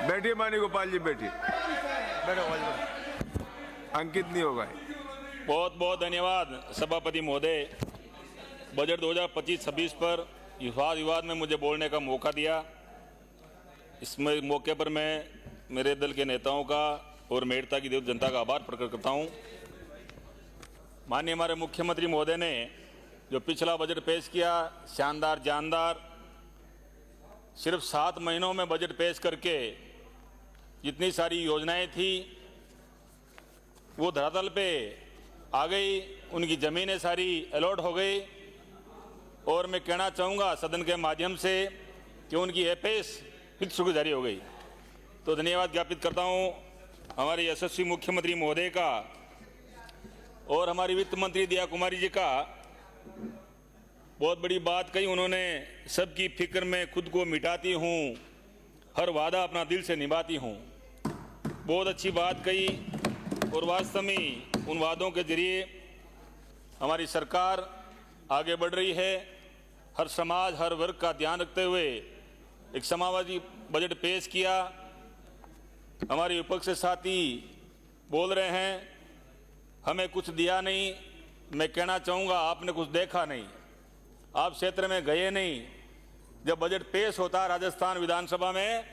बैठिए मानी गोपाल जी, बैठिए। अंकित नहीं होगा। बहुत बहुत धन्यवाद सभापति महोदय। बजट 2025-26 पर विवाद में मुझे बोलने का मौका दिया। इसमें मौके पर मैं मेरे दल के नेताओं का और मेड़ता की जनता का आभार प्रकट करता हूं। माननीय हमारे मुख्यमंत्री महोदय ने जो पिछला बजट पेश किया, शानदार जानदार, सिर्फ 7 महीनों में बजट पेश करके जितनी सारी योजनाएं थी वो धरातल पे आ गई, उनकी ज़मीनें सारी अलॉट हो गई। और मैं कहना चाहूँगा सदन के माध्यम से कि उनकी एपेस फिर शुक्रगुजारी हो गई। तो धन्यवाद ज्ञापित करता हूँ हमारे यशस्वी मुख्यमंत्री महोदय का और हमारी वित्त मंत्री दिया कुमारी जी का। बहुत बड़ी बात कही उन्होंने, सबकी फिक्र में खुद को मिटाती हूँ, हर वादा अपना दिल से निभाती हूँ। बहुत अच्छी बात कही और वास्तव में उन वादों के जरिए हमारी सरकार आगे बढ़ रही है। हर समाज, हर वर्ग का ध्यान रखते हुए एक समाजवादी बजट पेश किया। हमारे विपक्ष के साथी बोल रहे हैं हमें कुछ दिया नहीं। मैं कहना चाहूँगा आपने कुछ देखा नहीं, आप क्षेत्र में गए नहीं। जब बजट पेश होता है राजस्थान विधानसभा में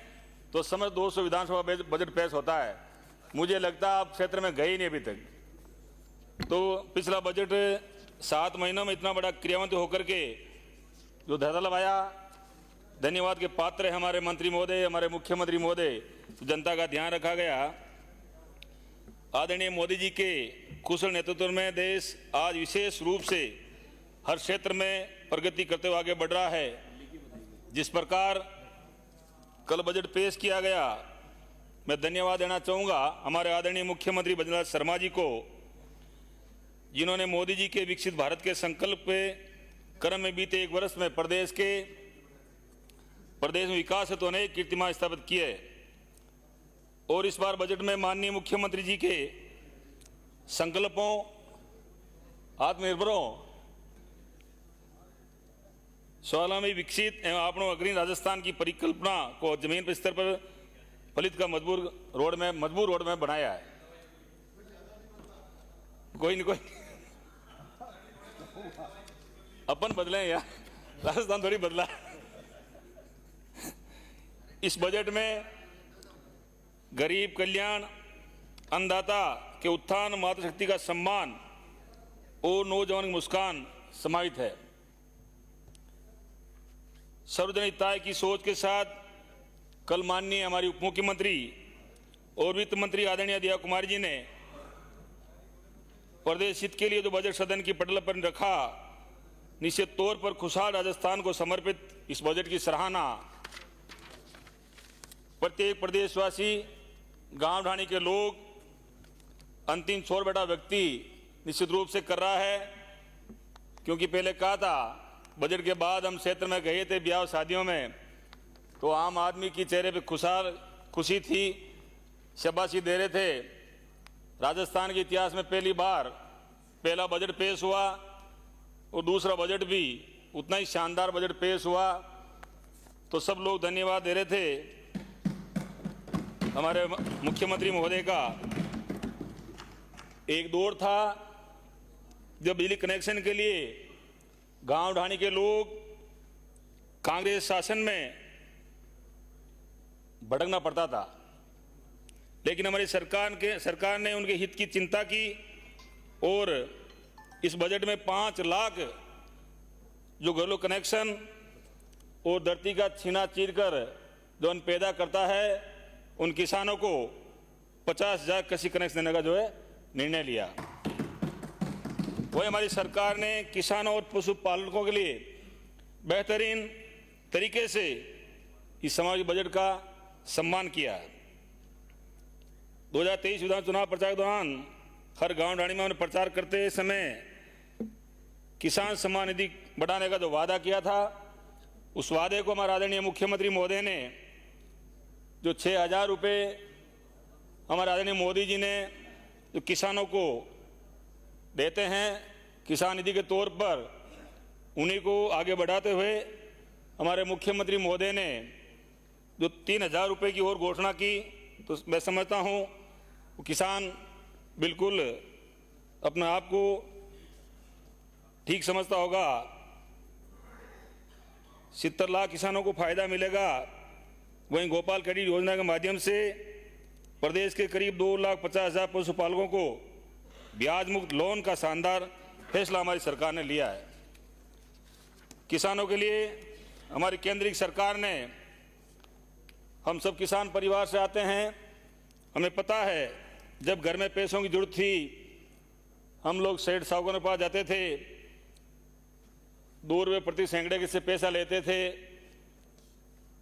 तो समझ 200 विधानसभा बजट पेश होता है। मुझे लगता है आप क्षेत्र में गए ही नहीं अभी तक। तो पिछला बजट 7 महीनों में इतना बड़ा क्रियान्वित होकर के जो धरातल लगाया, धन्यवाद के पात्र है हमारे मंत्री महोदय, हमारे मुख्यमंत्री महोदय। जनता का ध्यान रखा गया। आदरणीय मोदी जी के कुशल नेतृत्व में देश आज विशेष रूप से हर क्षेत्र में प्रगति करते हुए आगे बढ़ रहा है। जिस प्रकार कल बजट पेश किया गया, मैं धन्यवाद देना चाहूँगा हमारे आदरणीय मुख्यमंत्री बजरंग शर्मा जी को, जिन्होंने मोदी जी के विकसित भारत के संकल्प पे क्रम में बीते 1 वर्ष में प्रदेश में विकास हेतु अनेक कीर्तिमान स्थापित किए। और इस बार बजट में माननीय मुख्यमंत्री जी के संकल्पों, आत्मनिर्भरों, स्वावलंबी विकसित एवं आपनों अग्रणी राजस्थान की परिकल्पना को जमीन पर स्तर पर फलित का मजबूर रोड में बनाया है। कोई नहीं, कोई अपन बदले यार, राजस्थान थोड़ी बदला। इस बजट में गरीब कल्याण, अन्नदाता के उत्थान, मातृशक्ति का सम्मान और नौजवान की मुस्कान समाहित है। सार्वजनिक हिताय की सोच के साथ कल माननीय हमारी उप मुख्यमंत्री और वित्त मंत्री आदरणीय दिया कुमारी जी ने प्रदेश हित के लिए जो बजट सदन की पटल पर रखा, निश्चित तौर पर खुशहाल राजस्थान को समर्पित इस बजट की सराहना प्रत्येक प्रदेशवासी, गांव ढाणी के लोग, अंतिम छोर बैठा व्यक्ति निश्चित रूप से कर रहा है। क्योंकि पहले कहा था बजट के बाद हम क्षेत्र में गए थे ब्याह शादियों में, तो आम आदमी की चेहरे पे खुशी थी, शाबाशी दे रहे थे। राजस्थान के इतिहास में पहली बार पहला बजट पेश हुआ और दूसरा बजट भी उतना ही शानदार बजट पेश हुआ, तो सब लोग धन्यवाद दे रहे थे हमारे मुख्यमंत्री महोदय का। एक दौर था जब बिजली कनेक्शन के लिए गांव ढाणी के लोग कांग्रेस शासन में भटकना पड़ता था, लेकिन हमारी सरकार ने उनके हित की चिंता की और इस बजट में 5 लाख जो घरेलू कनेक्शन और धरती का छीना चीर कर जो अन्न पैदा करता है, उन किसानों को 50,000 कृषि कनेक्शन देने का जो है निर्णय लिया। वही हमारी सरकार ने किसानों और पशुपालकों के लिए बेहतरीन तरीके से इस समाज बजट का सम्मान किया। 2023 विधानसभा चुनाव प्रचार के दौरान हर गांव ढाणी में हमने प्रचार करते समय किसान सम्मान निधि बढ़ाने का जो वादा किया था, उस वादे को हमारे आदरणीय मुख्यमंत्री महोदय ने जो 6,000 रुपये हमारे आदरणीय मोदी जी ने जो किसानों को देते हैं किसान निधि के तौर पर, उन्हीं को आगे बढ़ाते हुए हमारे मुख्यमंत्री महोदय ने जो 3,000 रुपये की और घोषणा की, तो मैं समझता हूँ वो किसान बिल्कुल अपने आप को ठीक समझता होगा। 70 लाख किसानों को फायदा मिलेगा। वहीं गोपाल क्रेडिट योजना के माध्यम से प्रदेश के करीब 2,50,000 पशुपालकों को ब्याज मुक्त लोन का शानदार फैसला हमारी सरकार ने लिया है। किसानों के लिए हमारी केंद्रीय सरकार ने, हम सब किसान परिवार से आते हैं, हमें पता है जब घर में पैसों की जरूरत थी हम लोग सेठ साहूकारों के पास जाते थे, 2 रुपये प्रति सैकड़े से पैसा लेते थे।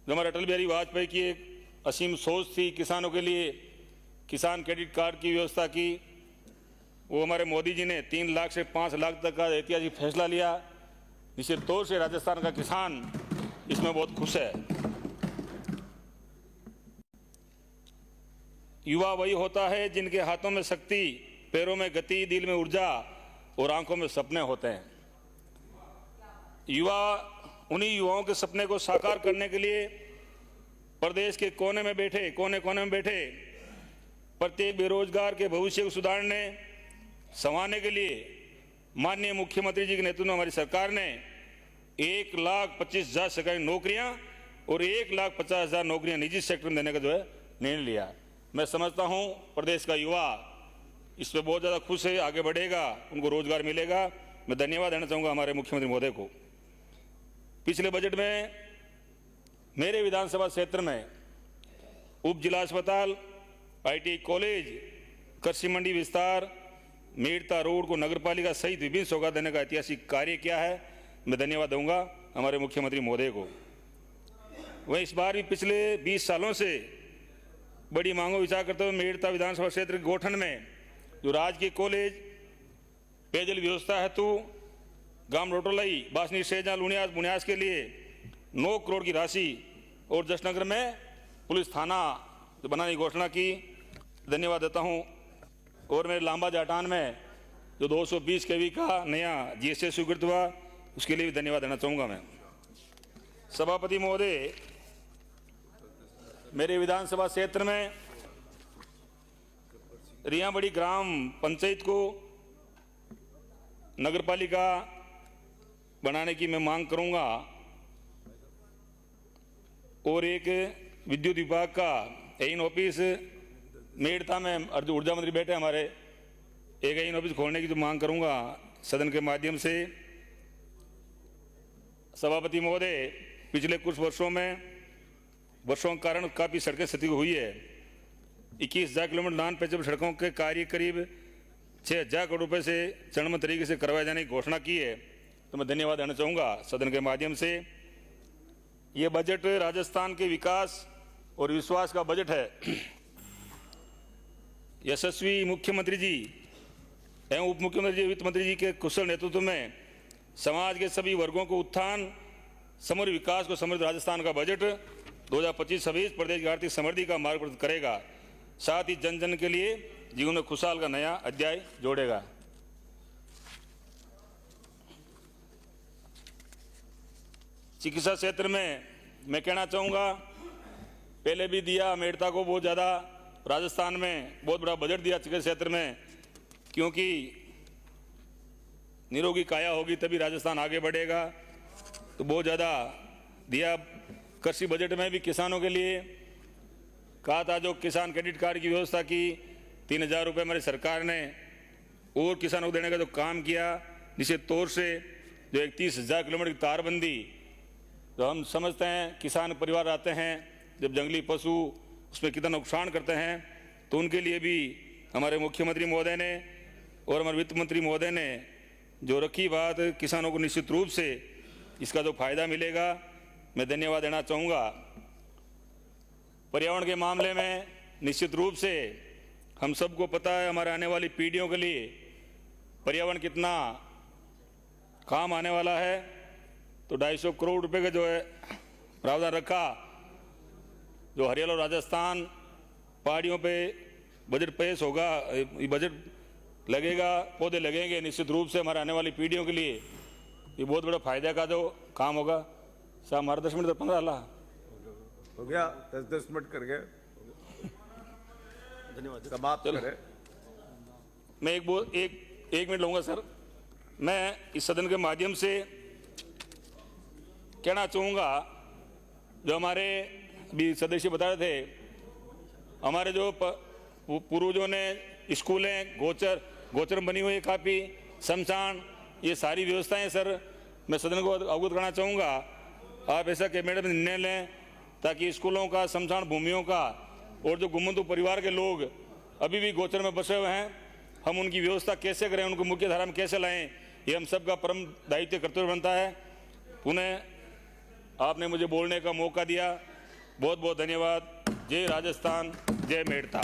जो हमारे अटल बिहारी वाजपेयी की एक असीम सोच थी किसानों के लिए, किसान क्रेडिट कार्ड की व्यवस्था की, वो हमारे मोदी जी ने 3 लाख से 5 लाख तक का ऐतिहासिक फैसला लिया। निश्चित तौर से राजस्थान का किसान इसमें बहुत खुश है। युवा वही होता है जिनके हाथों में शक्ति, पैरों में गति, दिल में ऊर्जा और आंखों में सपने होते हैं। युवा, उन्हीं युवाओं के सपने को साकार करने के लिए प्रदेश के कोने कोने में बैठे प्रत्येक बेरोजगार के भविष्य को सुधारने, संवारने के लिए माननीय मुख्यमंत्री जी के नेतृत्व में हमारी सरकार ने 1,25,000 सरकारी नौकरियां और 1,50,000 नौकरियां निजी सेक्टर में देने का जो है निर्णय लिया। मैं समझता हूं प्रदेश का युवा इस पर बहुत ज़्यादा खुश है, आगे बढ़ेगा, उनको रोजगार मिलेगा। मैं धन्यवाद देना चाहूँगा हमारे मुख्यमंत्री महोदय को। पिछले बजट में मेरे विधानसभा क्षेत्र में उप जिला अस्पताल, ITI कॉलेज, कृषि मंडी विस्तार, मेड़ता रोड को नगरपालिका सहित विभिन्न सौगात देने का ऐतिहासिक कार्य किया है। मैं धन्यवाद दूंगा हमारे मुख्यमंत्री महोदय को। वहीं इस बार भी पिछले 20 सालों से बड़ी मांगों विचार करते हुए मेड़ता विधानसभा क्षेत्र के गौठन में जो राजकीय कॉलेज, पेयजल व्यवस्था हेतु गांव रोटोलई, बासनी, सेजा, लुनियास, बुनियास के लिए 9 करोड़ की राशि और जसनगर में पुलिस थाना बनाने की घोषणा की। धन्यवाद देता हूं। और मेरे लांबा जाटान में जो 220 kV का नया GSA स्वीकृत हुआ, उसके लिए भी धन्यवाद देना चाहूँगा मैं। सभापति महोदय, मेरे विधानसभा क्षेत्र में रियाबड़ी ग्राम पंचायत को नगरपालिका बनाने की मैं मांग करूंगा और एक विद्युत विभाग का एइन ऑफिस मेड़ता में ऊर्जा मंत्री बैठे हमारे, एक एइन ऑफिस खोलने की जो मांग करूंगा सदन के माध्यम से। सभापति महोदय, पिछले कुछ वर्षों के कारण काफ़ी सड़कें क्षति हुई है। 21,000 किलोमीटर नॉन पैचेबल सड़कों के कार्य करीब 6,000 करोड़ रुपए से चरणबद्ध तरीके से करवाए जाने की घोषणा की है। तो मैं धन्यवाद देना चाहूँगा सदन के माध्यम से। ये बजट राजस्थान के विकास और विश्वास का बजट है। यशस्वी मुख्यमंत्री जी एवं उप मुख्यमंत्री, वित्त मंत्री जी के कुशल नेतृत्व में समाज के सभी वर्गों को उत्थान, समग्र विकास को समृद्ध राजस्थान का बजट 2025-26 प्रदेश की आर्थिक समृद्धि का मार्ग प्रशस्त करेगा। साथ ही जन जन के लिए जीवन में खुशहाल का नया अध्याय जोड़ेगा। चिकित्सा क्षेत्र में मैं कहना चाहूँगा, पहले भी दिया मेड़ता को बहुत ज़्यादा, राजस्थान में बहुत बड़ा बजट दिया चिकित्सा क्षेत्र में, क्योंकि निरोगी काया होगी तभी राजस्थान आगे बढ़ेगा। तो बहुत ज़्यादा दिया। कृषि बजट में भी किसानों के लिए कहा था, जो किसान क्रेडिट कार्ड की व्यवस्था की, 3,000 रुपये हमारी सरकार ने और किसानों को देने का जो काम किया, निश्चित तौर से जो 31,000 किलोमीटर की तारबंदी, तो हम समझते हैं किसान परिवार आते हैं, जब जंगली पशु उसमें कितना नुकसान करते हैं, तो उनके लिए भी हमारे मुख्यमंत्री महोदय ने और हमारे वित्त मंत्री महोदय ने जो रखी बात, किसानों को निश्चित रूप से इसका जो फायदा मिलेगा, मैं धन्यवाद देना चाहूँगा। पर्यावरण के मामले में निश्चित रूप से हम सबको पता है, हमारे आने वाली पीढ़ियों के लिए पर्यावरण कितना काम आने वाला है। तो 250 करोड़ रुपए का जो है प्रावधान रखा, जो हरियाणा और राजस्थान पहाड़ियों पे बजट पेश होगा, बजट लगेगा, पौधे लगेंगे, निश्चित रूप से हमारे आने वाली पीढ़ियों के लिए ये बहुत बड़ा फायदा का जो काम होगा। साहब हमारा 10 मिनट तो 15 ला हो गया 10-10 मिनट कर गए धन्यवाद। समाप्त करें। मैं एक मिनट लूंगा सर। मैं इस सदन के माध्यम से कहना चाहूँगा, जो हमारे भी सदस्य बता रहे थे, हमारे जो पूर्वजों ने स्कूलें, गोचर बनी हुई काफ़ी, शमशान, ये सारी व्यवस्थाएं सर मैं सदन को अवगत करना चाहूँगा। आप ऐसा कैबिनेट में निर्णय लें ताकि स्कूलों का, शमशान भूमियों का और जो गुम्मतु परिवार के लोग अभी भी गोचर में बसे हुए हैं, हम उनकी व्यवस्था कैसे करें, उनको मुख्य धारा में कैसे लाएं, ये हम सबका परम दायित्व कर्तव्य बनता है। पुनः आपने मुझे बोलने का मौका दिया, बहुत बहुत धन्यवाद। जय राजस्थान, जय मेड़ता।